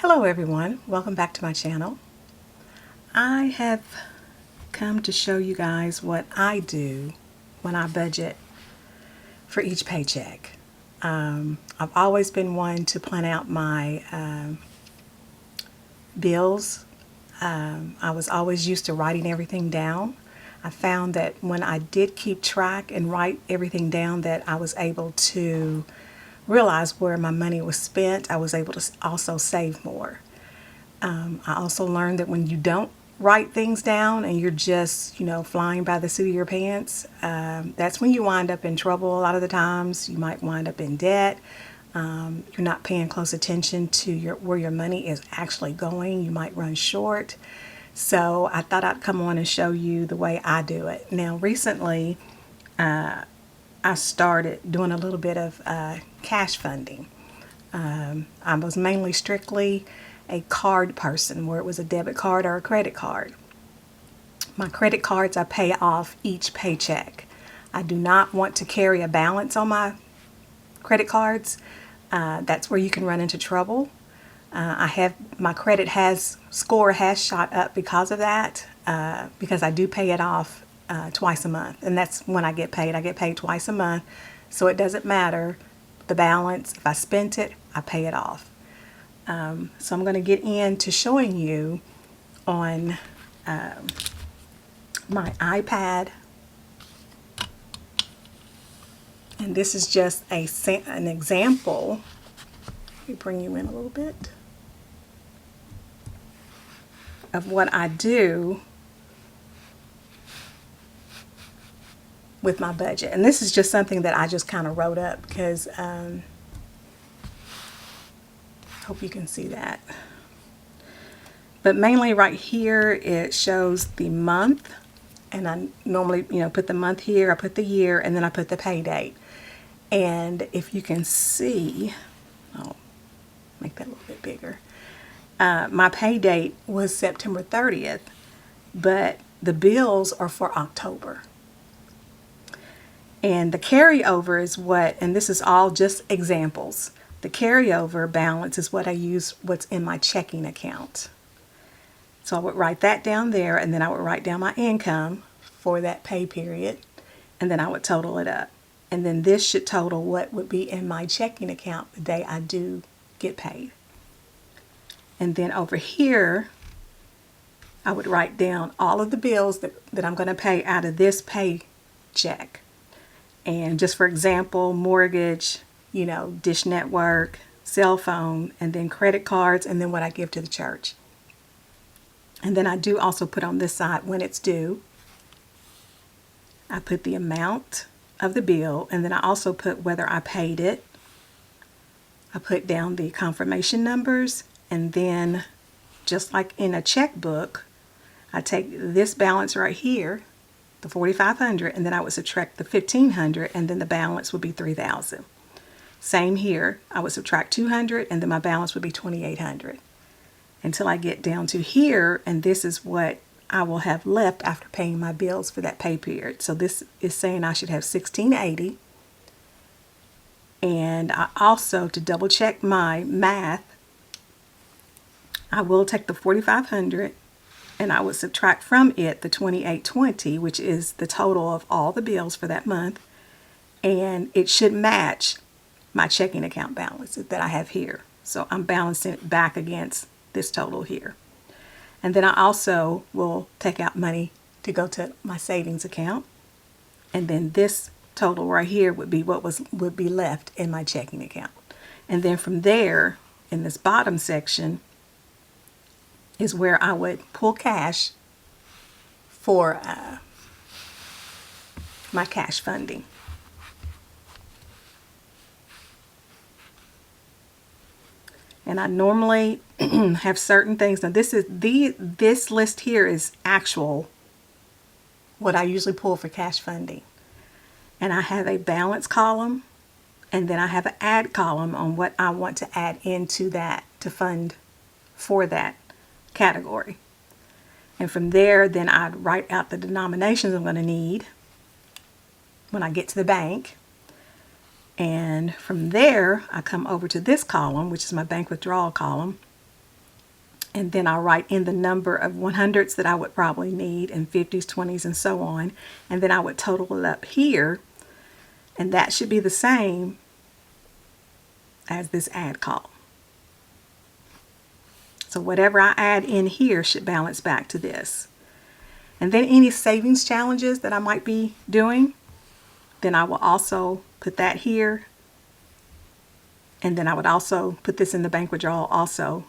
Hello everyone, welcome back to my channel. I have come to show you guys what I do when I budget for each paycheck. I've always been one to plan out my bills. I was always used to writing everything down. I found that when I did keep track and write everything down, that I was able to realize where my money was spent. I was able to also save more. I also learned that when you don't write things down and you're just, flying by the seat of your pants, that's when you wind up in trouble a lot of the times. You might wind up in debt. You're not paying close attention to where your money is actually going. You might run short. So I thought I'd come on and show you the way I do it. Now, recently, I started doing a little bit of cash funding. I was mainly strictly a card person, where it was a debit card or a credit card. My credit cards I pay off each paycheck. I do not want to carry a balance on my credit cards. That's where you can run into trouble. My credit score has shot up because of that, because I do pay it off twice a month, and that's when I get paid. I get paid twice a month, so it doesn't matter the balance. If I spent it, I pay it off. So I'm going to get into showing you on my iPad, and this is just an example. Let me bring you in a little bit of what I do with my budget. And this is just something that I just kind of wrote up because hope you can see that. But mainly right here it shows the month, and I normally put the month here, I put the year, and then I put the pay date. And if you can see, I'll make that a little bit bigger. My pay date was September 30th, but the bills are for October. And the carryover is and this is all just examples. The carryover balance is what I use, what's in my checking account. So I would write that down there, and then I would write down my income for that pay period, and then I would total it up. And then this should total what would be in my checking account the day I do get paid. And then over here, I would write down all of the bills that I'm going to pay out of this paycheck. And just for example, mortgage, Dish Network, cell phone, and then credit cards, and then what I give to the church. And then I do also put on this side when it's due. I put the amount of the bill, and then I also put whether I paid it. I put down the confirmation numbers, and then just like in a checkbook, I take this balance right here, the $4,500, and then I would subtract the $1,500, and then the balance would be $3,000. Same here, I would subtract $200, and then my balance would be $2,800 until I get down to here, and this is what I will have left after paying my bills for that pay period. So this is saying I should have $1,680, and I also, to double check my math, I will take the $4,500 and I would subtract from it the $2,820, which is the total of all the bills for that month, and it should match my checking account balance that I have here. So I'm balancing it back against this total here. And then I also will take out money to go to my savings account, and then this total right here would be what would be left in my checking account. And then from there, in this bottom section, is where I would pull cash for my cash funding. And I normally have certain things. Now this list here is actual what I usually pull for cash funding. And I have a balance column, and then I have an add column on what I want to add into that to fund for that category. And from there, then I'd write out the denominations I'm going to need when I get to the bank. And from there, I come over to this column, which is my bank withdrawal column, And then I'll write in the number of 100s that I would probably need, and 50s, 20s, and so on. And then I would total it up here, and that should be the same as this add column. So whatever I add in here should balance back to this. And then any savings challenges that I might be doing, then I will also put that here. And then I would also put this in the bank withdrawal also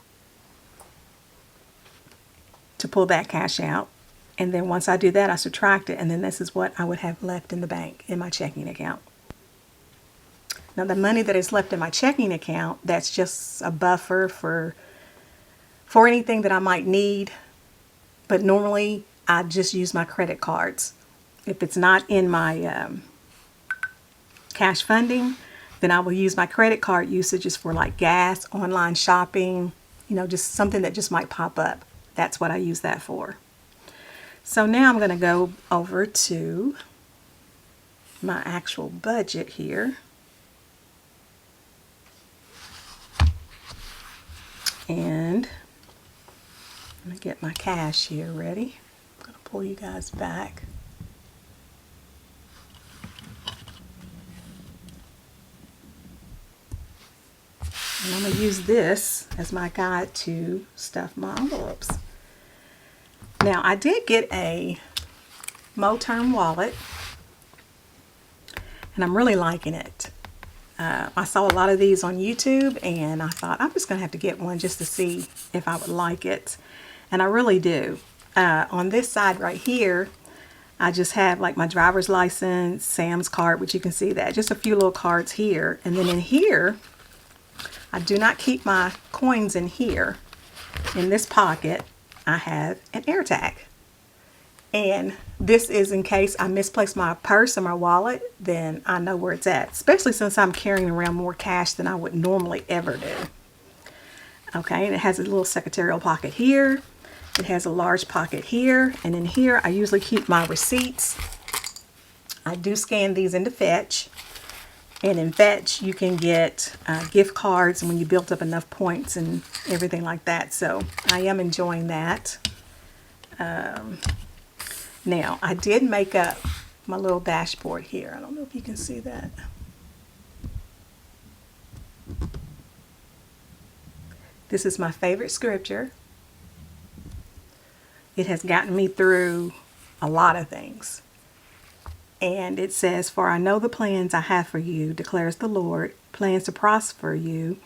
to pull that cash out. And then once I do that, I subtract it, and then this is what I would have left in the bank in my checking account. Now the money that is left in my checking account, that's just a buffer for anything that I might need. But normally I just use my credit cards. If it's not in my cash funding, then I will use my credit card usages for like gas, online shopping, you know, just something that just might pop up. That's what I use that for. So now I'm going to go over to my actual budget here. And I'm going to get my cash here ready. I'm going to pull you guys back. And I'm going to use this as my guide to stuff my envelopes. Now I did get a Moterm wallet, and I'm really liking it. I saw a lot of these on YouTube, and I thought I'm just going to have to get one just to see if I would like it. And I really do. On this side right here, I just have like my driver's license, Sam's card, which you can see that. Just a few little cards here. And then in here, I do not keep my coins in here. In this pocket, I have an air tag. And this is in case I misplace my purse or my wallet, then I know where it's at. Especially since I'm carrying around more cash than I would normally ever do. Okay, and it has a little secretarial pocket here. It has a large pocket here. And in here, I usually keep my receipts. I do scan these into Fetch. And in Fetch, you can get gift cards when you built up enough points and everything like that. So I am enjoying that. Now, I did make up my little dashboard here. I don't know if you can see that. This is my favorite scripture. It has gotten me through a lot of things. And it says, "For I know the plans I have for you, declares the Lord, plans to prosper you,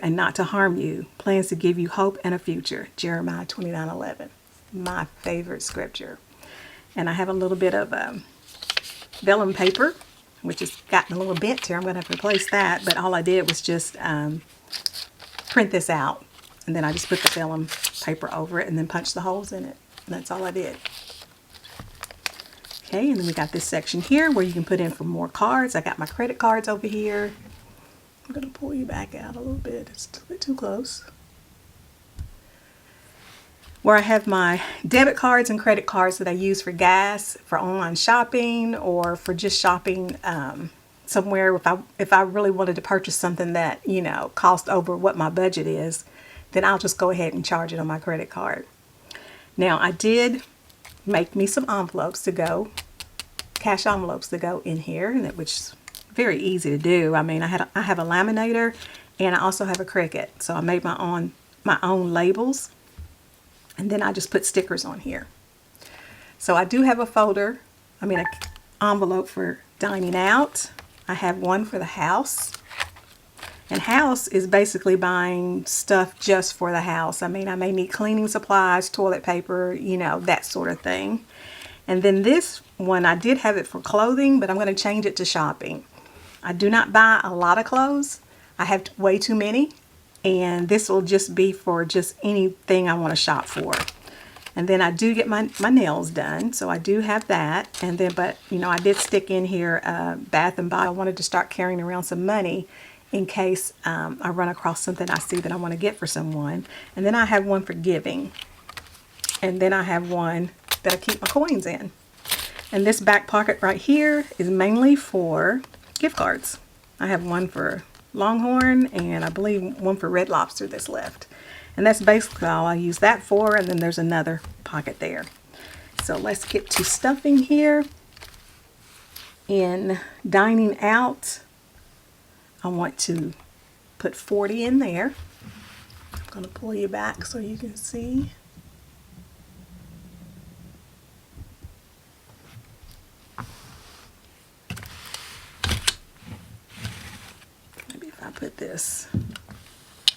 and not to harm you, plans to give you hope and a future." Jeremiah 29:11. My favorite scripture. And I have a little bit of vellum paper, which has gotten a little bent here. I'm going to have to replace that, but all I did was just print this out, and then I just put the vellum paper over it and then punch the holes in it, and that's all I did. Okay, and then we got this section here where you can put in for more cards. I got my credit cards over here. I'm going to pull you back out a little bit. It's a bit too close. Where I have my debit cards and credit cards that I use for gas, for online shopping, or for just shopping somewhere. If I really wanted to purchase something that, you know, cost over what my budget is, then I'll just go ahead and charge it on my credit card. Now, I did make me some envelopes to go, cash envelopes to go in here, which is very easy to do. I mean, I have a laminator, and I also have a Cricut. So I made my own labels. And then I just put stickers on here. So I do have a folder, an envelope for dining out. I have one for the house. And house is basically buying stuff just for the house. I may need cleaning supplies, toilet paper, you know, that sort of thing. And then this one, I did have it for clothing, but I'm going to change it to shopping. I do not buy a lot of clothes. I have way too many. And this will just be for just anything I want to shop for. And then I do get my nails done, so I do have that. And then, but you know, I did stick in here Bath and Body. I wanted to start carrying around some money in case I run across something I see that I want to get for someone. And then I have one for giving. And then I have one that I keep my coins in. And this back pocket right here is mainly for gift cards. I have one for Longhorn, and I believe one for Red Lobster that's left. And that's basically all I use that for, and then there's another pocket there. So let's get to stuffing here. In dining out, I want to put 40 in there. I'm going to pull you back so you can see. Maybe if I put this,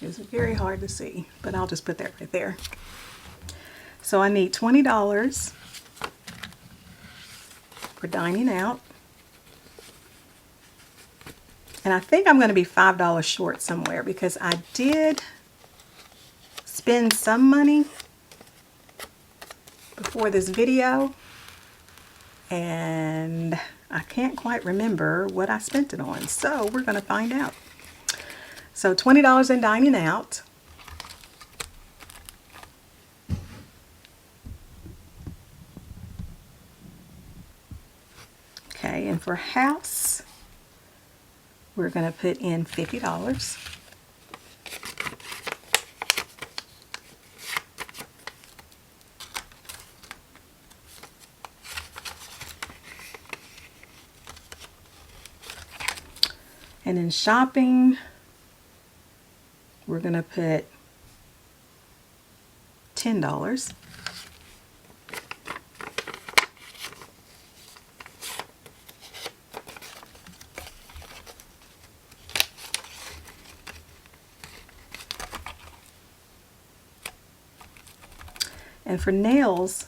it's very hard to see, but I'll just put that right there. So I need $20 for dining out. And I think I'm going to be $5 short somewhere because I did spend some money before this video and I can't quite remember what I spent it on. So we're going to find out. So $20 in dining out. Okay, and for house, we're going to put in $50. And in shopping, we're going to put $10. And for nails,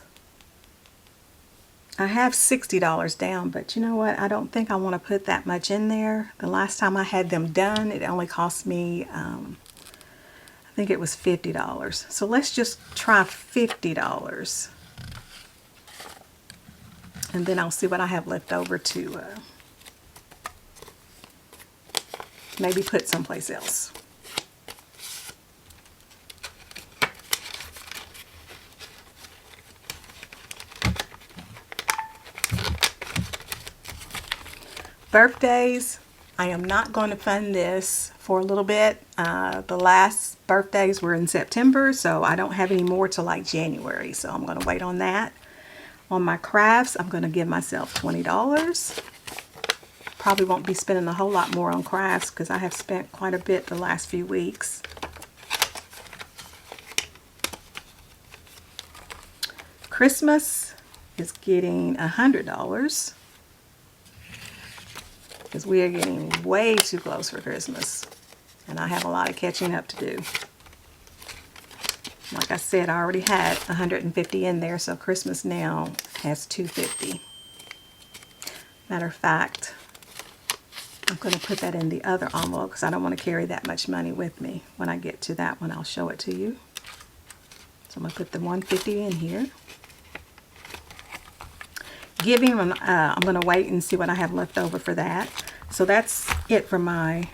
I have $60 down, but you know what? I don't think I want to put that much in there. The last time I had them done, it only cost me, I think it was $50. So let's just try $50. And then I'll see what I have left over to maybe put someplace else. Birthdays, I am not going to fund this for a little bit. The last birthdays were in September, so I don't have any more till like January, so I'm going to wait on that. On my crafts, I'm going to give myself $20. Probably won't be spending a whole lot more on crafts because I have spent quite a bit the last few weeks. Christmas is getting $100. Because we are getting way too close for Christmas. And I have a lot of catching up to do. Like I said, I already had 150 in there, so Christmas now has 250. Matter of fact, I'm going to put that in the other envelope because I don't want to carry that much money with me. When I get to that one, I'll show it to you. So I'm going to put the 150 in here. Giving, I'm going to wait and see what I have left over for that. So that's it for my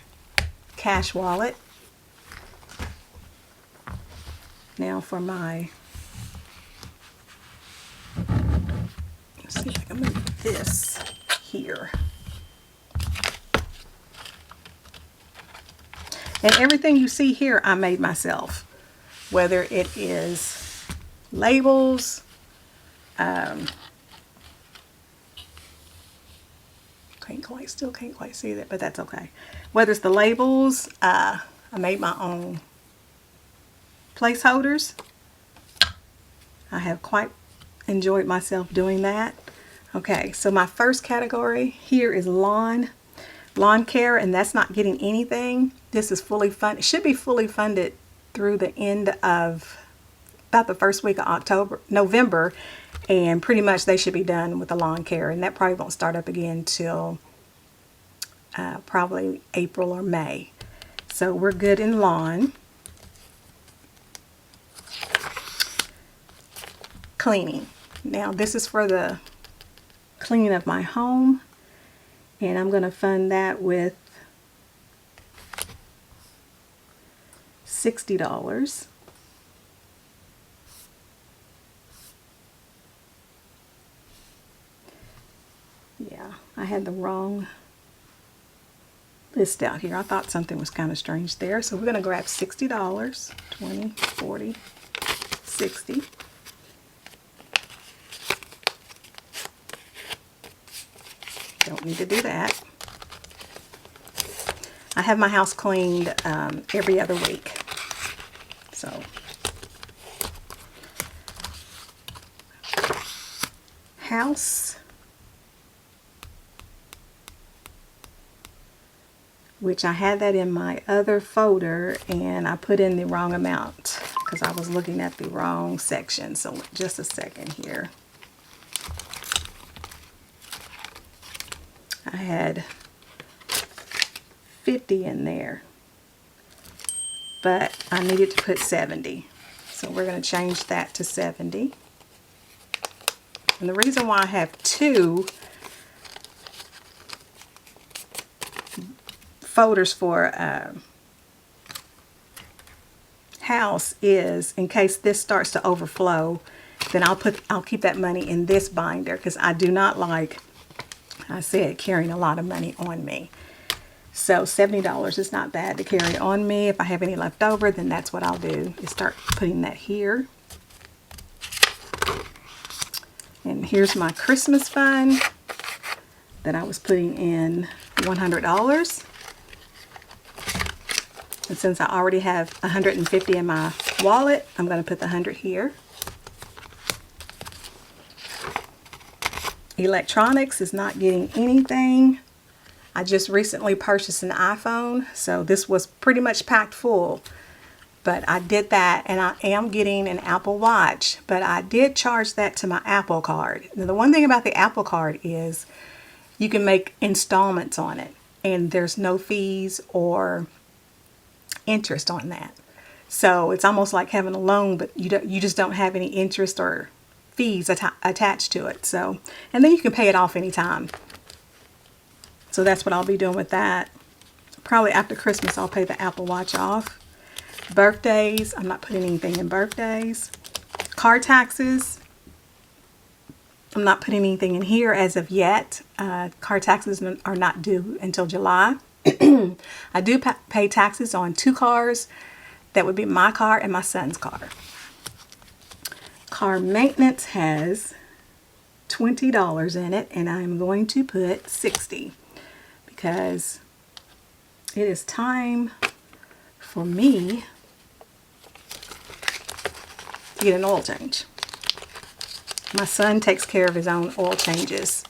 cash wallet. Now for my, let's see if I can move this here. And everything you see here, I made myself. Whether it is labels, still can't quite see that, but that's okay. Whether it's the labels, I made my own placeholders. I have quite enjoyed myself doing that. Okay, so my first category here is lawn care, and that's not getting anything. This is fully funded. It should be fully funded through the end of about the first week of November, and pretty much they should be done with the lawn care, and that probably won't start up again till probably April or May. So we're good in lawn. Cleaning. Now this is for the cleaning of my home, and I'm going to fund that with $60. Yeah, I had the wrong list out here. I thought something was kind of strange there. So we're going to grab $60, 20, 40, 60. Don't need to do that. I have my house cleaned every other week. So house, which I had that in my other folder and I put in the wrong amount because I was looking at the wrong section. So just a second here. I had 50 in there, but I needed to put 70. So we're going to change that to 70. And the reason why I have two folders for house is in case this starts to overflow, then I'll keep that money in this binder because I do not like, I said, carrying a lot of money on me. So $70 is not bad to carry on me. If I have any left over, then that's what I'll do, is start putting that here. And here's my Christmas fund that I was putting in $100. And since I already have 150 in my wallet, I'm going to put the 100 here. Electronics is not getting anything. I just recently purchased an iPhone, so this was pretty much packed full. But I did that, and I am getting an Apple Watch, but I did charge that to my Apple Card. Now, the one thing about the Apple Card is you can make installments on it, and there's no fees or interest on that. So it's almost like having a loan, but you just don't have any interest or fees attached to it. So, and then you can pay it off anytime. So that's what I'll be doing with that. Probably after Christmas, I'll pay the Apple Watch off. Birthdays, I'm not putting anything in birthdays. Car taxes, I'm not putting anything in here as of yet. Car taxes are not due until July. I do pay taxes on 2 cars. That would be my car and my son's car. Car maintenance has $20 in it, and I'm going to put 60 because it is time for me to get an oil change. My son takes care of his own oil changes.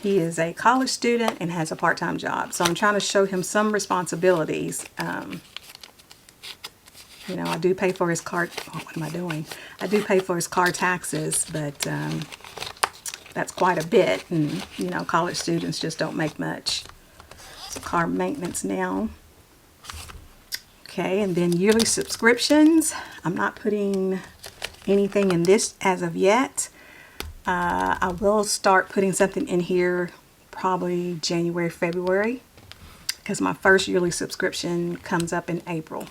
He is a college student and has a part-time job, so I'm trying to show him some responsibilities. You know, I do pay for his car. Oh, what am I doing? I do pay for his car taxes, but that's quite a bit, and you know, college students just don't make much. So car maintenance now. Okay, and then yearly subscriptions. I'm not putting anything in this as of yet. I will start putting something in here probably January, February, because my first yearly subscription comes up in April.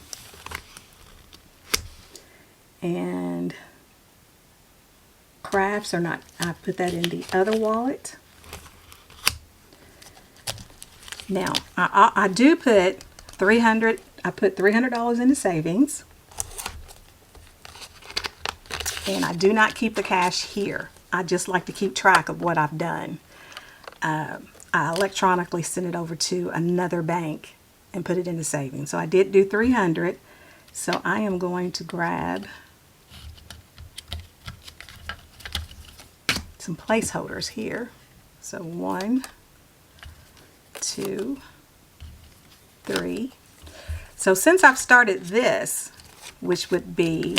And crafts are not, I put that in the other wallet. Now, I do put I put $300 into savings. And I do not keep the cash here. I just like to keep track of what I've done. I electronically send it over to another bank and put it into savings. So I did do 300. So I am going to grab some placeholders here. So 1, 2, 3. So since I've started this, which would be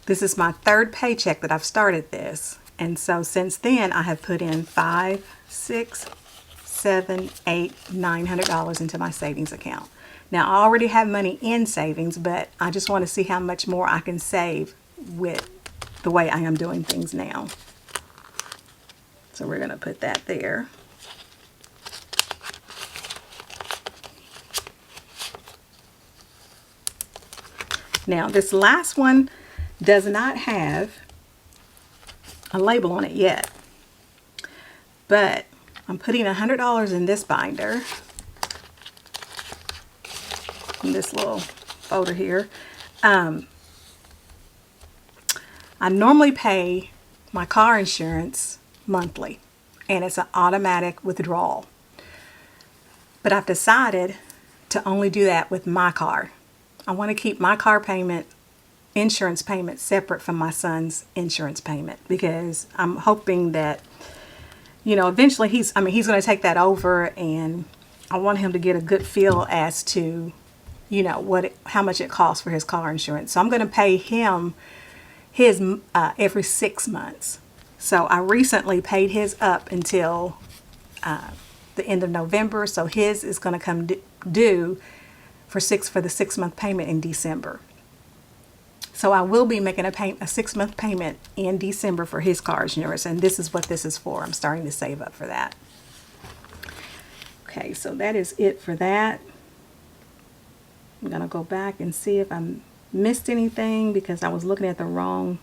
this is my 3rd paycheck that I've started this. And so since then I have put in $500, $600, $700, $800, $900 into my savings account. Now I already have money in savings, but I just want to see how much more I can save with the way I am doing things now. So we're going to put that there. Now this last one does not have a label on it yet. But I'm putting $100 in this binder, in this little folder here. I normally pay my car insurance monthly, and it's an automatic withdrawal. But I've decided to only do that with my car. I want to keep my car payment, insurance payment, separate from my son's insurance payment, because I'm hoping that, you know, eventually he's going to take that over, and I want him to get a good feel as to, you know, how much it costs for his car insurance. So I'm going to pay him his every 6 months. So I recently paid his up until the end of November. So his is going to come due for the 6-month payment in December. So I will be making a 6-month payment in December for his car insurance, and this is what this is for. I'm starting to save up for that. Okay, so that is it for that. I'm going to go back and see if I missed anything, because I was looking at the wrong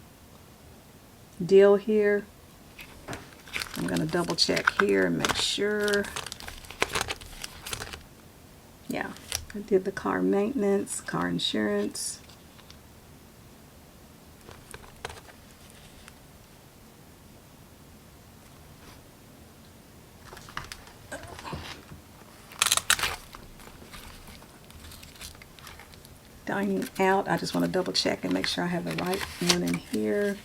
deal here. I'm going to double check here and make sure. Yeah, I did the car maintenance, car insurance. Dining out, I just want to double check and make sure I have the right one in here,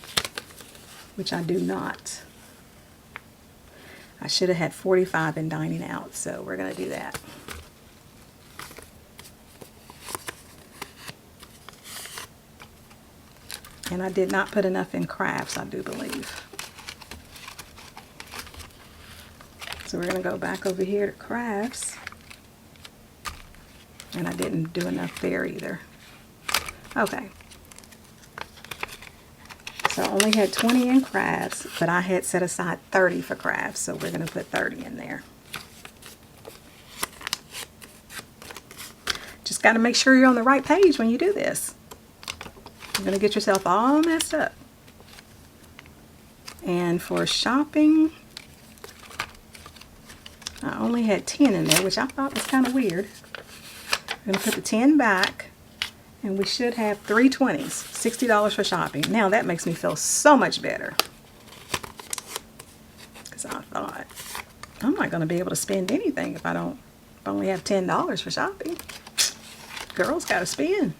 which I do not. I should have had 45 in dining out, so we're going to do that. And I did not put enough in crafts, I do believe. So we're going to go back over here to crafts. And I didn't do enough there either. Okay. So I only had 20 in crafts, but I had set aside 30 for crafts, so we're going to put 30 in there. Just got to make sure you're on the right page when you do this. You're going to get yourself all messed up. And for shopping, I only had 10 in there, which I thought was kind of weird. I'm going to put the 10 back, and we should have 3 20s, $60 for shopping. Now that makes me feel so much better, because I thought, I'm not going to be able to spend anything if I only have $10 for shopping. Girls got to spend.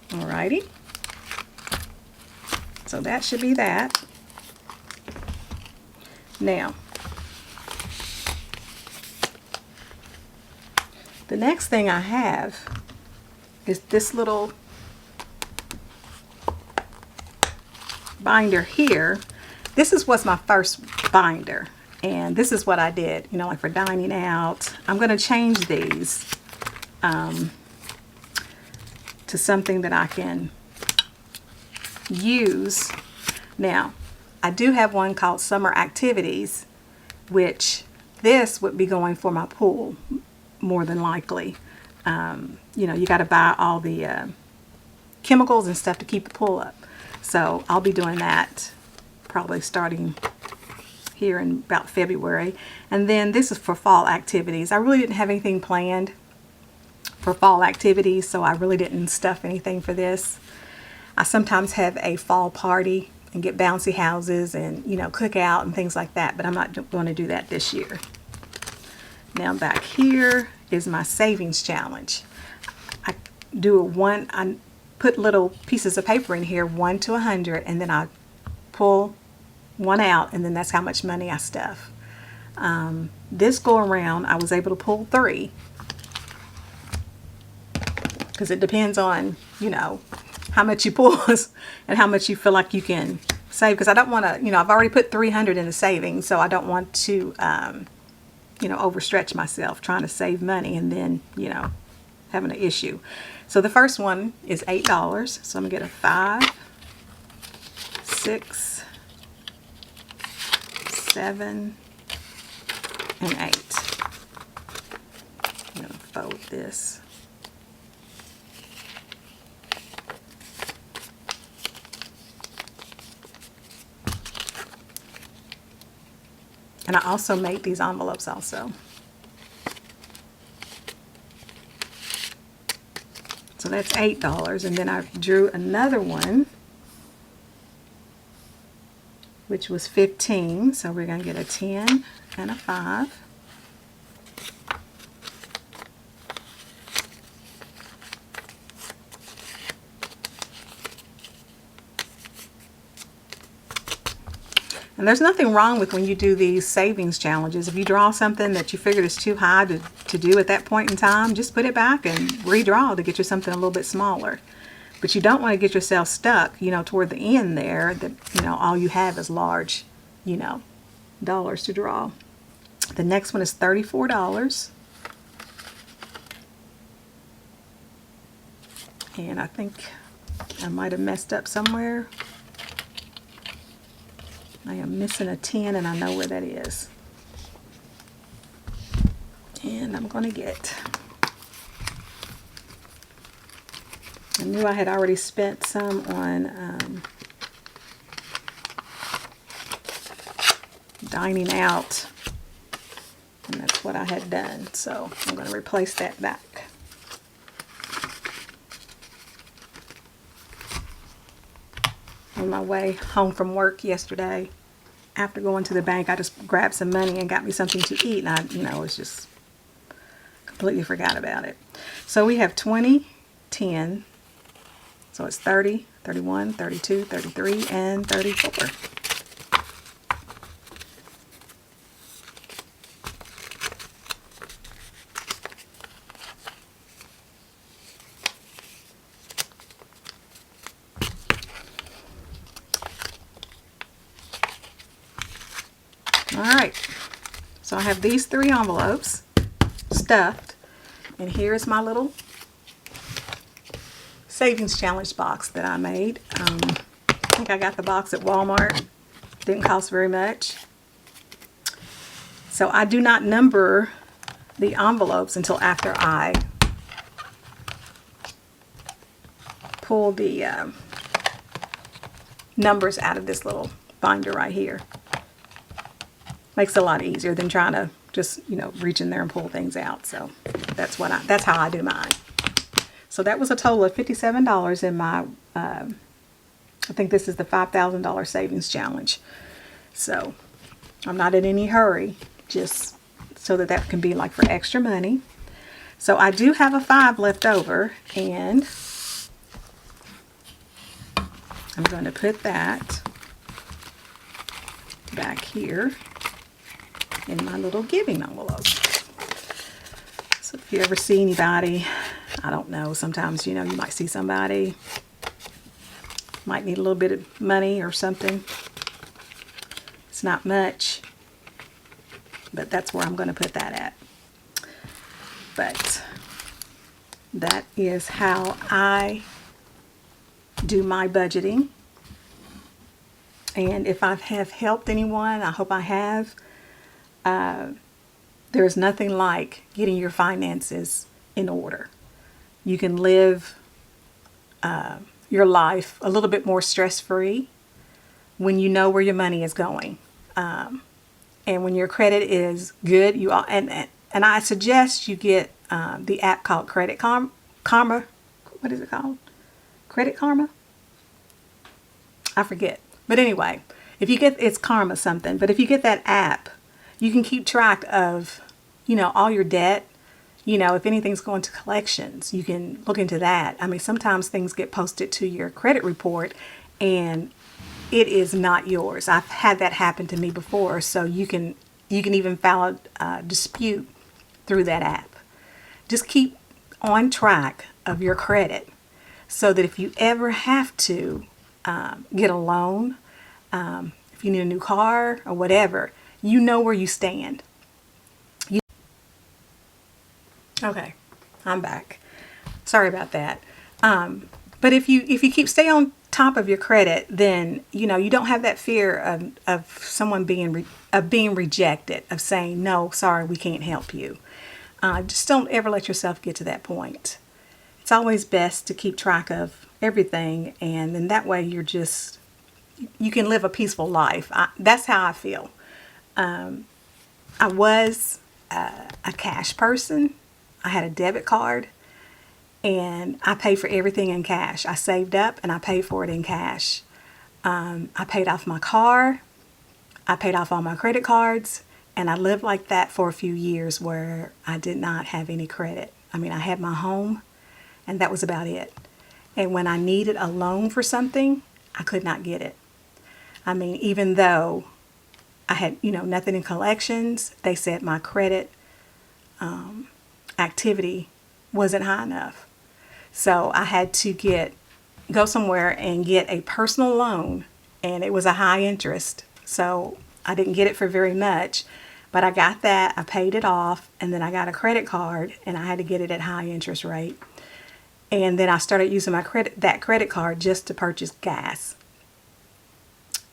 Alrighty. So that should be that. Now, the next thing I have is this little binder here. This was my first binder, and this is what I did, you know, like for dining out. I'm going to change these to something that I can use. Now, I do have one called Summer Activities, which this would be going for my pool, more than likely. You know, you got to buy all the chemicals and stuff to keep the pool up. So I'll be doing that probably starting here in about February. And then this is for fall activities. I really didn't have anything planned for fall activities, so I really didn't stuff anything for this. I sometimes have a fall party and get bouncy houses and, you know, cook out and things like that, but I'm not going to do that this year. Now back here is my savings challenge. I put little pieces of paper in here, 1 to 100, and then I pull one out, and then that's how much money I stuff. This go around, I was able to pull 3, because it depends on, you know, how much you pull and how much you feel like you can save. Because I don't want to, you know, I've already put 300 in the savings, so I don't want to, you know, overstretch myself trying to save money and then, you know, having an issue. So the first one is $8. So I'm gonna get a 5, 6, 7, and 8. I'm gonna fold this. And I also made these envelopes also. So that's $8. And then I drew another one, which was 15. So we're going to get a 10 and a 5. And there's nothing wrong with when you do these savings challenges. If you draw something that you figured is too high to do at that point in time, just put it back and redraw to get you something a little bit smaller. But you don't want to get yourself stuck, toward the end there, that, all you have is large, dollars to draw. The next one is $34. And I think I might have messed up somewhere. I am missing a 10 and I know where that is. And I'm going to get, I knew I had already spent some on dining out. And that's what I had done. So I'm going to replace that back. On my way home from work yesterday, after going to the bank, I just grabbed some money and got me something to eat, and I, was just completely forgot about it. So we have 20, 10, so it's 30, 31, 32, 33, and 34. Alright, so I have these 3 envelopes stuffed, and here's my little savings challenge box that I made. I think I got the box at Walmart. Didn't cost very much. So I do not number the envelopes until after I pull the numbers out of this little binder right here. Makes it a lot easier than trying to just, reach in there and pull things out. So that's how I do mine. So that was a total of $57 in my, I think this is the $5,000 savings challenge. So I'm not in any hurry, just so that can be like for extra money. So I do have a 5 left over, and I'm going to put that back here in my little giving envelope. So if you ever see anybody, I don't know, sometimes, you might see somebody, might need a little bit of money or something. It's not much, but that's where I'm going to put that at. But that is how I do my budgeting. And if I have helped anyone, I hope I have. There's nothing like getting your finances in order. You can live your life a little bit more stress-free when you know where your money is going. And when your credit is good, and I suggest you get the app called Credit Karma. What is it called? Credit Karma? I forget. But anyway, it's Karma something. But if you get that app, you can keep track of, all your debt. If anything's going to collections, you can look into that. I mean, sometimes things get posted to your credit report and it is not yours. I've had that happen to me before. So you can even file a dispute through that app. Just keep on track of your credit so that if you ever have to get a loan, if you need a new car or whatever, you know where you stand. Okay, I'm back. Sorry about that. But if you stay on top of your credit, then you don't have that fear of someone being rejected, of saying no, sorry, we can't help you. Just don't ever let yourself get to that point. It's always best to keep track of everything, and then that way you can live a peaceful life. That's how I feel. I was a cash person. I had a debit card and I paid for everything in cash. I saved up and I paid for it in cash. I paid off my car. I paid off all my credit cards. And I lived like that for a few years where I did not have any credit. I mean, I had my home and that was about it. And when I needed a loan for something, I could not get it. I mean, even though I had, nothing in collections, they said my credit activity wasn't high enough. So I had to go somewhere and get a personal loan, and it was a high interest. So I didn't get it for very much, but I got that, I paid it off, and then I got a credit card and I had to get it at high interest rate. And then I started using that credit card just to purchase gas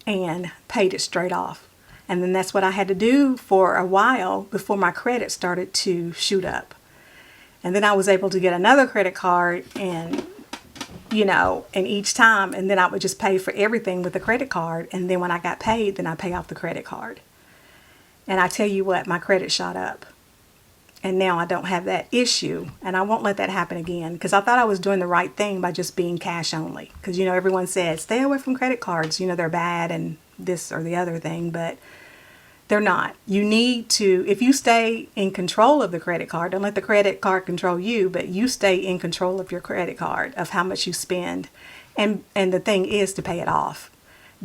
and paid it straight off. And then that's what I had to do for a while before my credit started to shoot up. And then I was able to get another credit card and each time, and then I would just pay for everything with the credit card. And then when I got paid, then I pay off the credit card. And I tell you what, my credit shot up. And now I don't have that issue, and I won't let that happen again, because I thought I was doing the right thing by just being cash only. Because, everyone says, stay away from credit cards. They're bad and this or the other thing, but they're not. You need to, if you stay in control of the credit card, don't let the credit card control you, but you stay in control of your credit card, of how much you spend. And the thing is to pay it off.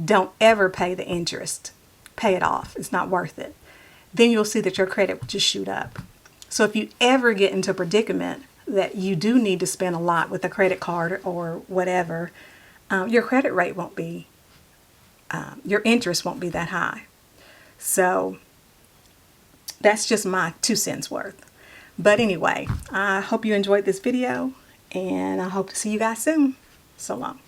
Don't ever pay the interest. Pay it off. It's not worth it. Then you'll see that your credit will just shoot up. So if you ever get into a predicament that you do need to spend a lot with a credit card or whatever, your credit rate won't be, your interest won't be that high. So that's just my 2 cents worth. But anyway, I hope you enjoyed this video, and I hope to see you guys soon. So long.